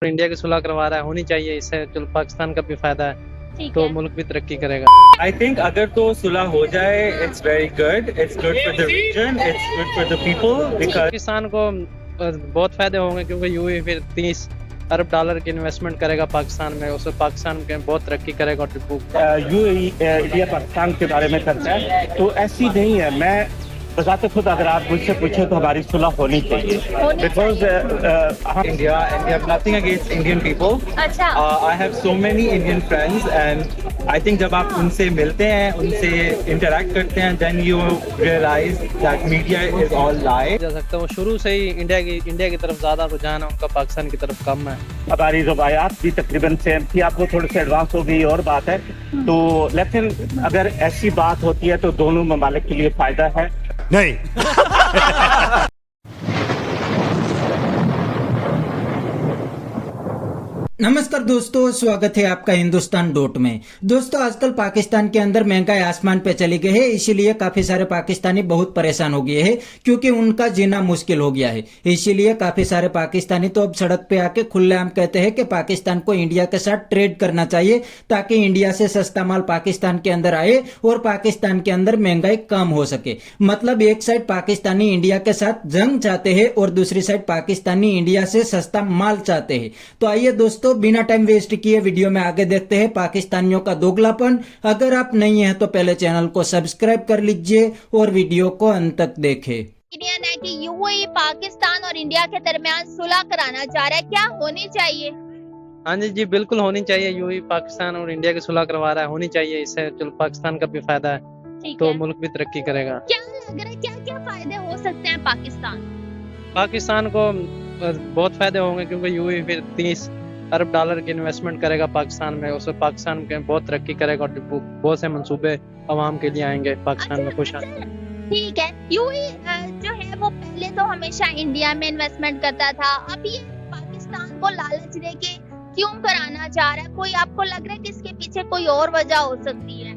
India की सुलह करवा रहा है, होनी चाहिए। इससे चलो पाकिस्तान का भी फायदा है, तो मुल्क भी तरक्की करेगा। आई थिंक अगर तो सुलह हो जाए, it's very good, it's good for the region, it's good for the people, because Pakistan को बहुत फायदे होंगे, क्योंकि यूएई फिर 30 अरब डॉलर की इन्वेस्टमेंट करेगा पाकिस्तान में, उससे पाकिस्तान के बहुत तरक्की करेगा। यूएई इंडिया पाकिस्तान के बारे में करता है, तो ऐसी नहीं है। मैं बजाते खुद अगर आप मुझसे पूछे तो हमारी सुलह होनी चाहिए, because India and we have nothing against Indian people. अच्छा। I have so many Indian friends and I think जब आप उनसे मिलते हैं, उनसे interact करते हैं, then you realize that media is all lie. जा सकता है वो शुरू से ही इंडिया की तरफ ज्यादा रुझान है उनका, पाकिस्तान की तरफ कम है। हमारी रवायात भी तकरीबन सेम थी, आप वो थोड़े से एडवांस हो गई और बात है। तो लेकिन अगर ऐसी बात होती है तो दोनों ममालिक के लिए फायदा है। नहीं। नमस्कार दोस्तों, स्वागत है आपका हिंदुस्तान डॉट में। दोस्तों, आजकल पाकिस्तान के अंदर महंगाई आसमान पे चली गई है, इसीलिए काफी सारे पाकिस्तानी बहुत परेशान हो गए हैं, क्योंकि उनका जीना मुश्किल हो गया है। इसीलिए काफी सारे पाकिस्तानी तो अब सड़क पे आके खुलेआम कहते हैं कि पाकिस्तान को इंडिया के साथ ट्रेड करना चाहिए, ताकि इंडिया से सस्ता माल पाकिस्तान के अंदर आए और पाकिस्तान के अंदर महंगाई कम हो सके। मतलब एक साइड पाकिस्तानी इंडिया के साथ जंग चाहते हैं और दूसरी साइड पाकिस्तानी इंडिया से सस्ता माल चाहते हैं। तो आइए दोस्तों, बिना टाइम वेस्ट किए वीडियो में आगे देखते हैं पाकिस्तानियों का दोगलापन। अगर आप नहीं हैं तो पहले चैनल को सब्सक्राइब कर लीजिए और वीडियो को अंत तक देखें। इंडियन है कि यूएई पाकिस्तान और इंडिया के दरमियान सुलह कराना चाह रहा है, क्या होनी चाहिए? हाँ जी, बिल्कुल होनी चाहिए। यूएई पाकिस्तान और इंडिया की सुलह करवा रहा है, होनी चाहिए। इससे चलो पाकिस्तान का भी फायदा है, तो मुल्क भी तरक्की करेगा। क्या लग रहा है, क्या क्या फायदे हो सकते हैं पाकिस्तान को बहुत फायदे होंगे, क्योंकि यूएई फिर 30 अरब डॉलर की इन्वेस्टमेंट करेगा पाकिस्तान में, उससे पाकिस्तान के बहुत तरक्की करेगा और बहुत से मंसूबे अवाम के लिए आएंगे पाकिस्तान में खुश। ठीक है, यूएई जो है वो पहले तो हमेशा इंडिया में इन्वेस्टमेंट करता था, अब ये पाकिस्तान को लालच देके क्यों कराना चाह रहा है? कोई आपको लग रहा है कि इसके पीछे कोई और वजह हो सकती है?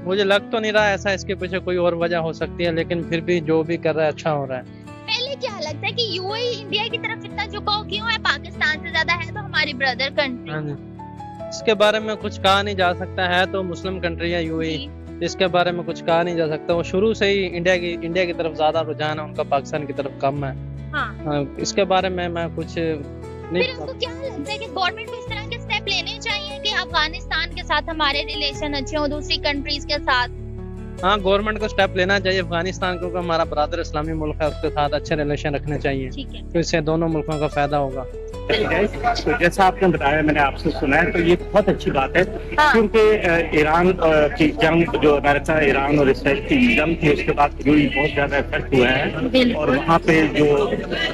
मुझे लग तो नहीं रहा ऐसा इसके पीछे कोई और वजह हो सकती है, लेकिन फिर भी जो भी कर रहा है अच्छा हो रहा है। पहले क्या लगता है कि यूएई इंडिया की तरफ इतना झुकाव क्यों है? पाकिस्तान से ज्यादा है तो हमारी ब्रदर कंट्री। इसके बारे में कुछ कहा नहीं जा सकता है, तो मुस्लिम कंट्री है यूएई, इसके बारे में कुछ कहा नहीं जा सकता। वो शुरू से ही इंडिया की तरफ ज्यादा रुझान है उनका, पाकिस्तान की तरफ कम है। हाँ। इसके बारे में मैं कुछ नहीं। फिर आपको क्या लगता है कि गवर्नमेंट को इस तरह के स्टेप लेने चाहिए कि अफगानिस्तान के साथ हमारे रिलेशन अच्छे हो दूसरी कंट्रीज के साथ? हाँ, गवर्नमेंट को स्टेप लेना चाहिए अफगानिस्तान, क्योंकि हमारा ब्रदर इस्लामी मुल्क है, उसके साथ अच्छे रिलेशन रखने चाहिए। ठीक है, तो इससे दोनों मुल्कों का फायदा होगा। तो जैसा आपने बताया, मैंने आपसे सुना है, तो ये बहुत अच्छी बात है। हाँ। क्योंकि ईरान की जंग, जो अमेरिका ईरान और इसराइल की जंग थी, उसके बाद यूएई बहुत ज्यादा इफेक्ट हुआ है। और वहाँ पे जो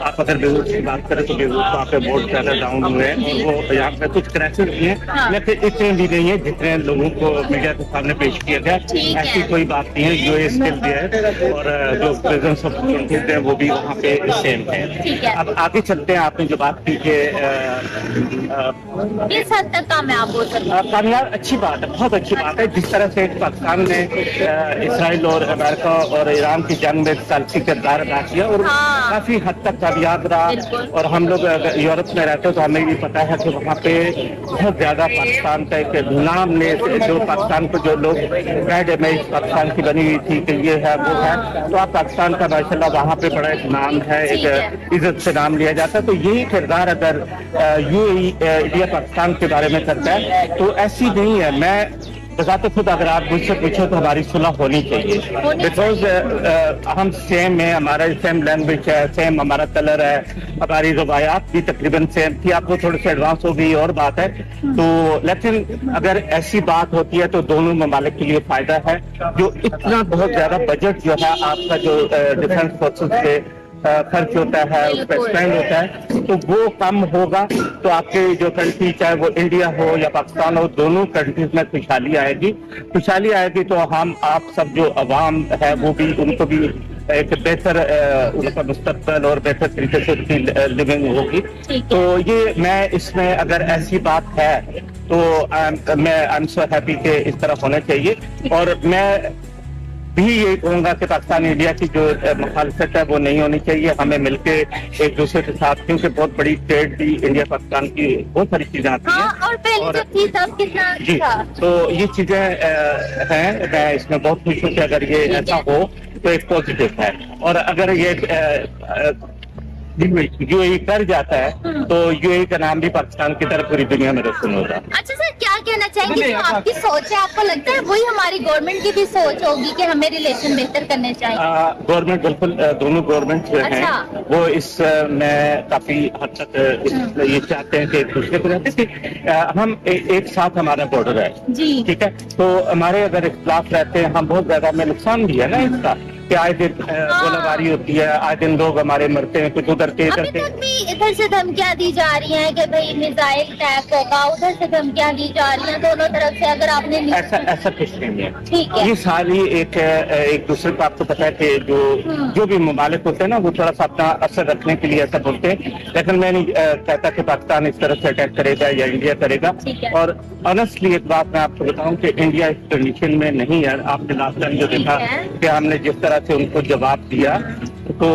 आप अगर बेरूत की बात करें तो बेरूत वहाँ पे बहुत ज्यादा डाउन हुए हैं, और वो यहाँ पे कुछ क्रैशेस भी हैं, लेकिन इतने भी नहीं है जितने लोगों को मीडिया के सामने पेश किया गया। ऐसी कोई बात नहीं है, यूएई स्टिल भी है, और जो प्रेजेंस ऑफ कंट्रीज है वो भी वहाँ पे सेम है। अब आगे चलते हैं। आपने जो बात की कि किस हद तक कामयाब हो सकते हैं? कामयाब, अच्छी बात है, बहुत अच्छी बात है। जिस तरह से पाकिस्तान ने इसराइल और अमेरिका और ईरान की जंग में सालसी किरदार अदा किया और काफी हद तक कामयाब रहा। और हम लोग यूरोप में रहते तो हमें भी पता है कि वहाँ पे बहुत ज्यादा पाकिस्तान का एक गुलाम ने, जो पाकिस्तान को जो लोग बैड इमेज पाकिस्तान की बनी हुई थी कि ये है वो है, तो आप पाकिस्तान का माशाल्लाह वहाँ पे बड़ा एक नाम है, एक इज्जत से नाम लिया जाता है। तो यही किरदार अगर यूएई इंडिया पाकिस्तान के बारे में करता है तो ऐसी नहीं है। मैं बजाते खुद अगर आप मुझसे पूछे तो हमारी सुलह होनी चाहिए, बिकॉज हम सेम है, हमारा सेम लैंग्वेज है, सेम हमारा कलर है, हमारी रवायात भी तकरीबन सेम थी, आप वो थोड़े से एडवांस हो गई और बात है। तो लेकिन अगर ऐसी बात होती है तो दोनों ममालिक के लिए फायदा है। जो इतना बहुत ज्यादा बजट जो है आपका, जो डिफेंस फोर्सेस के खर्च होता है, उस पर स्पेंड होता है, तो वो कम होगा, तो आपके जो कंट्री, चाहे वो इंडिया हो या पाकिस्तान हो, दोनों कंट्रीज में खुशहाली आएगी। खुशहाली आएगी तो हम आप सब जो अवाम है वो भी, उनको भी एक बेहतर उनका मुस्तकबिल और बेहतर तरीके से उनकी लिविंग होगी। तो ये मैं इसमें अगर ऐसी बात है तो मैं आई एम सो हैप्पी कि इस तरह होना चाहिए। और मैं भी यही कहूंगा कि पाकिस्तान इंडिया की जो मुखालफत है वो नहीं होनी चाहिए। हमें मिलके एक दूसरे के साथ, क्योंकि बहुत बड़ी ट्रेड भी इंडिया पाकिस्तान की बहुत सारी चीजें आती हैं। हाँ, और पहले जब थी तब कितना जी, था। तो ये चीजें हैं, मैं इसमें बहुत खुश हूँ कि अगर ये ऐसा हो तो एक पॉजिटिव है। और अगर ये यूएई कर जाता है तो यूएई का नाम भी पाकिस्तान की तरफ पूरी दुनिया में रोशन होगा। अच्छा सर, क्या कहना चाहेंगे जो आपकी सोच है, आपको लगता है वही हमारी गवर्नमेंट की भी सोच होगी कि हमें रिलेशन बेहतर करने चाहिए? गवर्नमेंट बिल्कुल, दोनों गवर्नमेंट जो अच्छा। हैं वो इस में काफी हद तक ये चाहते हैं कि एक दूसरे को रहते कि हम एक साथ हमारा बॉर्डर है, जी। ठीक है। तो हमारे अगर इख्तिलाफ रहते हैं, हम बहुत ज्यादा में नुकसान भी है ना इसका, कि आए दिन गोलाबारी होती है, आए दिन लोग हमारे मरते हैं, कुछ उधर के इधर अभी के। तक भी इधर से धमकियां दी जा रही हैं कि भाई मिसाइल अटैक होगा, उधर से धमकियां दी जा रही हैं दोनों तरफ से। अगर आपने ऐसा कुछ नहीं है, ठीक है। ये सारी एक दूसरे को, आपको पता है कि जो भी ममालिक होते हैं ना वो थोड़ा सा अपना असर रखने के लिए ऐसा बोलते हैं, लेकिन मैं नहीं कहता कि पाकिस्तान इस तरह से अटैक करेगा या इंडिया करेगा। और ऑनेस्टली एक बात मैं आपको बताऊं कि इंडिया इस कंडीशन में नहीं है। आपने लास्ट टाइम जो देखा कि हमने जिस तरह से उनको जवाब दिया, तो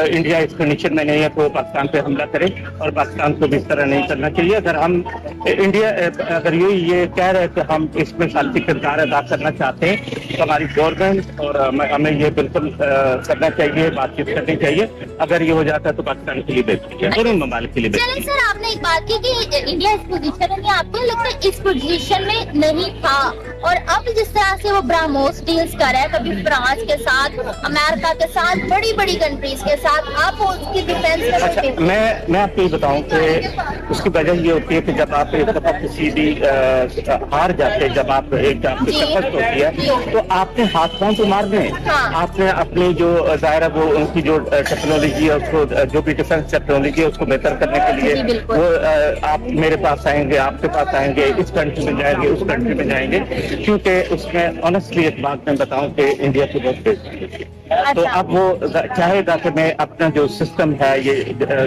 इंडिया इस कंडीशन में नहीं है तो पाकिस्तान पे हमला करे, और पाकिस्तान को भी इस तरह नहीं करना चाहिए। अगर हम इंडिया अगर ये कह रहे हैं कि हम इसमें साथी किरदार अदा करना चाहते हैं तो हमारी गवर्नमेंट और हमें ये बिल्कुल करना चाहिए, बातचीत करनी चाहिए। अगर ये हो जाता है तो पाकिस्तान के लिए बेहतर है, दोनों ममालिक के लिए बेहतर चलिए सर, आपने एक बात की कि इंडिया इस पोजीशन में, आपको लगता है इस पोजीशन में नहीं था, और अब जिस तरह से वो ब्राह्मोस डील्स कर रहा है, कभी फ्रांस के साथ, अमेरिका के साथ, बड़ी बड़ी कंट्रीज के साथ, आप उसकी डिफेंस अच्छा, करोगे? मैं आपको ये बताऊं कि उसकी वजह ये होती है कि जब आप एक दफा किसी भी हार जाते हैं, जब आप एक आपकी जी। शिकस्त होती है तो आपने हाथ पांव तो मारने हैं। हाँ। आपने अपनी जो दायरा, वो उनकी जो टेक्नोलॉजी है उसको, जो भी डिफेंस टेक्नोलॉजी है उसको बेहतर करने के जी, लिए बिल्कुल। वो आप मेरे पास आएंगे, आपके पास आएंगे, इस कंट्री में जाएंगे, उस कंट्री में जाएंगे, क्योंकि उसमें ऑनेस्टली एक बात मैं बताऊं कि इंडिया की बहुत बेइज्जती है। तो अच्छा। अब वो चाहेगा कि मैं अपना जो सिस्टम है, ये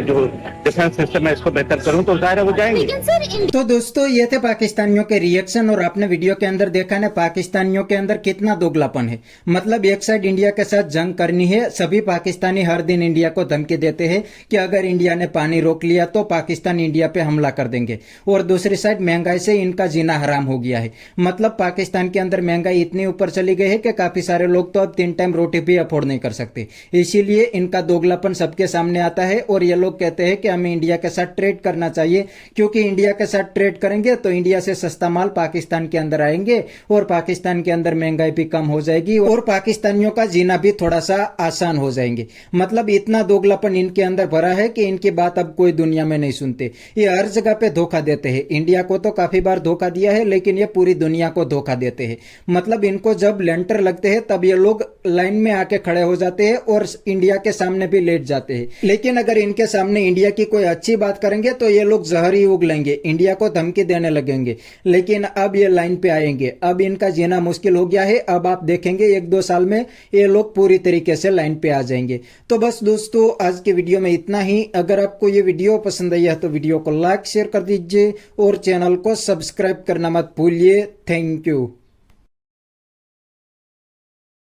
जो डिफेंस सिस्टम है, इसको बेहतर करूं, तो दायरा वो जाएंगे। लेकिन सर तो दोस्तों ये थे पाकिस्तानियों के रिएक्शन, और आपने वीडियो के अंदर देखा ना पाकिस्तानियों के अंदर कितना दोगलापन है। मतलब एक साइड इंडिया के साथ जंग करनी है, सभी पाकिस्तानी हर दिन इंडिया को धमकी देते हैं कि अगर इंडिया ने पानी रोक लिया तो पाकिस्तान इंडिया पे हमला कर देंगे, और दूसरी साइड महंगाई से इनका जीना हराम हो गया है। मतलब पाकिस्तान के अंदर महंगाई इतनी ऊपर चली गई है कि काफी सारे लोग तो अब 3 टाइम रोटी भी अफोर्ड नहीं कर सकते। इसीलिए इनका दोगलापन सबके सामने आता है, और ये लोग कहते हैं कि हमें इंडिया के साथ ट्रेड करना चाहिए, क्योंकि इंडिया के साथ ट्रेड करेंगे तो इंडिया से सस्ता माल पाकिस्तान के अंदर आएंगे, और पाकिस्तान के अंदर महंगाई भी कम हो जाएगी, और पाकिस्तानियों का जीना भी थोड़ा सा आसान हो जाएंगे। मतलब इतना दोगलापन इनके अंदर भरा है कि इनकी बात अब कोई दुनिया में नहीं सुनते। ये हर जगह पे धोखा देते हैं। इंडिया को तो काफी बार धोखा दिया है, लेकिन ये पूरी दुनिया को धोखा देते हैं। मतलब इनको जब लेंटर लगते हैं तब ये लोग लाइन में आके खड़े हो जाते हैं और इंडिया के सामने भी लेट जाते हैं। लेकिन अगर इनके सामने इंडिया की कोई अच्छी बात करेंगे तो ये लोग जहर ही उगलेंगे, इंडिया को धमकी देने लगेंगे। लेकिन अब ये लाइन पे आएंगे, अब इनका जीना मुश्किल हो गया है। अब आप देखेंगे 1-2 साल में ये लोग पूरी तरीके से लाइन पे आ जाएंगे। तो बस दोस्तों आज के वीडियो में इतना ही। अगर आपको ये वीडियो पसंद आई है तो वीडियो को लाइक शेयर कर दीजिए, और चैनल को सब्सक्राइब करना मत भूलिए। Thank you.